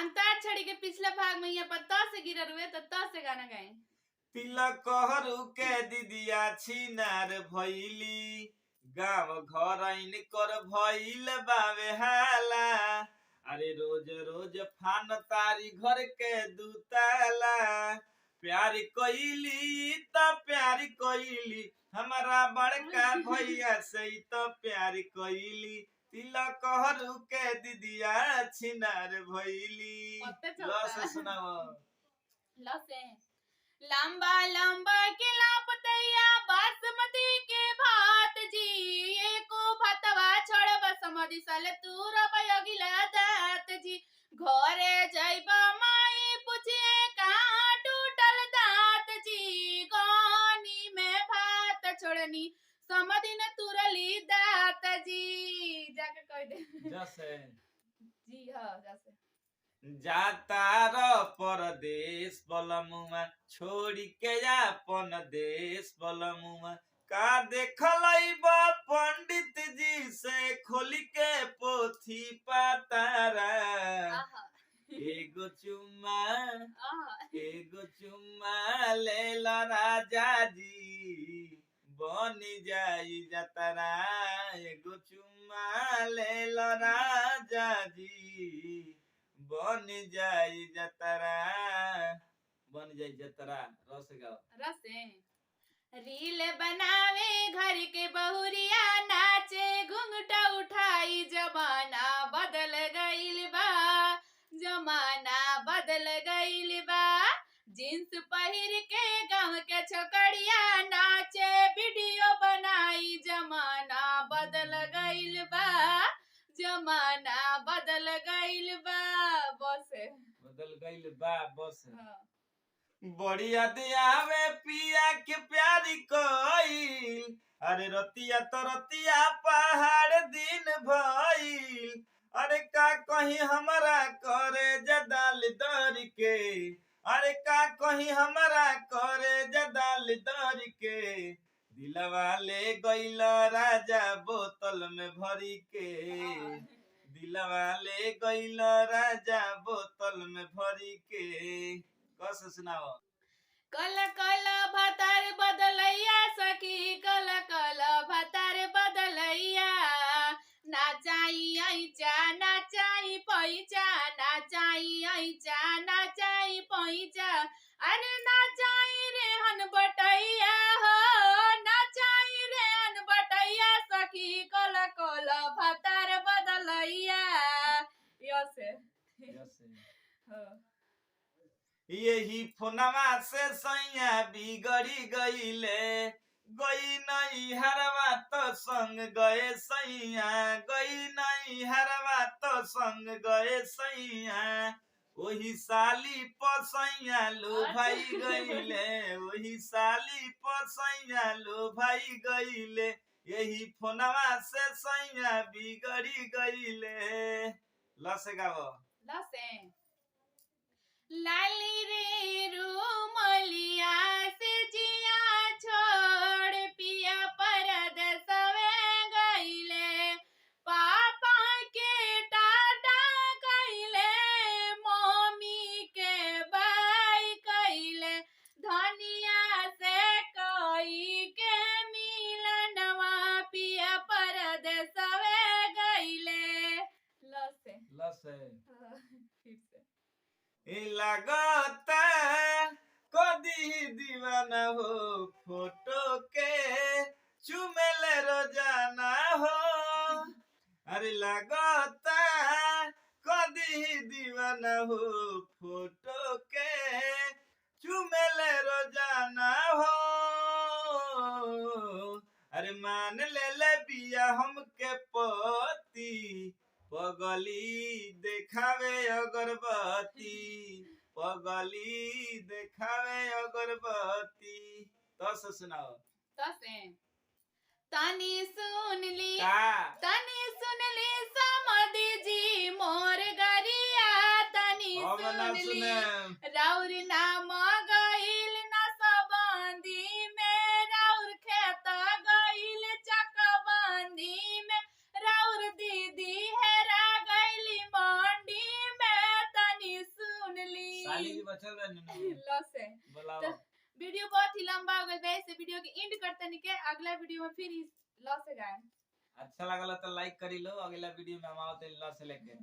अंताक्षरी के पिछले भाग में यहाँ पर त से गिरल हुए तो त से गाना गाए। तिलक हरू के दीदिया छिनार भइली गाँव घर कर भइल बावे हाला। अरे रोज रोज फान तारी घर के दूताला। प्यार कइली त प्यार कइली हमारा बड़का भैया से तो प्यार कइली। तिलक हरू के दीदिया छिनार भइली। लस सुनाओ। लसे लंबा लंबा के लापतैया बासमती के भात जी एको भतवा छोड़ बसमती सल तूर बयगिला दात जी। घरे जइबा माई पूछिए कहाँ टूटल दात जी। गानी में भात छोड़नी समधी ने तुरली दात जी। जाके कह दे जैसे जी हाँ जैसे जाता र परदेश बलमुआ छोड़ी के अपन देश बलमुआ का देखलई बा पंडित जी से खोली के पोथी पातारा। एगो चुम्मा लेला राजा जी बनी जाई जतरा। एगो चुम्मा लेला राजा जी बन जाई जतरा। बन जाई जतरा। रस गाओ। रसे रील बनावे घर के बहुरिया नाचे घुंघटा उठाई जमाना बदल गइल बा। जमाना बदल गइल बा। जींस पहिर के गांव के छोकरिया नाचे वीडियो बनाई जमाना बदल गइल बा। जमाना बदल गइल बा। बस बदल गइल बा बस। हाँ। बड़ी याद आवे पिया के प्यारी कोइल। अरे रतिया तो रतिया पहाड़ दिन भइल। अरे का कहीं हमरा करे जदाल दर के। अरे का कहीं हमरा करे जदाल दर के। दिलवा ले गइल राजा बोतल में भरी के। दिलवा ले गइल राजा बोतल में भरी के। कस सुनाओ। कल कल भतार बदलैया सखी कल कल भतार बदलैया। नाचाई ऐचा नाचाई पैचा नाचाई ऐचा नाचाई पैचा। अरे नाचाई रेहन बटैया हो नाचाई रेहन बटैया सखी कल कल भतार बदलैया। यसे यही फोनवा से सैया बिगड़ी गईले। गई नहीं हरवा तो संग गए सैया। गई नहीं हरवा तो संग गए सैया। वही साली पसैया लो भाई गईले। वही साली पसैया लो भाई गईले। यही फोनवा से सैया बिगड़ी गईले। लसे गाओ। लसे लाली रे रूमलिया से जिया छोड़ पिया परदेसवे गइले। पापा के टाटा कइले मम्मी के बाय कइले। धनिया से कई के मिलनवा पिया परदेसवे गइले। लसे लसे फिर से लागता कदी दीवाना हो फोटो के चुमेल रोजाना हो। अरे लागता कदी दीवाना हो फोटो के चुमेल रोजाना हो। अरे मान ले बिया हमके पति पगली देखावे अगरबत्ती। पगली देखावे अगरबत्ती। तस सुनाओ। तसे तनी सुन ली का तनी सुन ली समधी जी मोर गरिया। तनी अब ना सुन ली सुने। राउर नाम गइल न सबंदी में। राउर खेत गइल चकबंदी में। राउर दीदी हेरा गइली मंडी में। तनी साली जी बचल रहे नुनू लॉस है। बुलाओ। तो वीडियो बहुत ही लंबा हो गया वैसे वीडियो के एंड करते नहीं के अगला वीडियो में फिर लॉस है गाय। अच्छा लगल तो लाइक करी लो, अगला वीडियो में हम आओ तो लॉस लेके।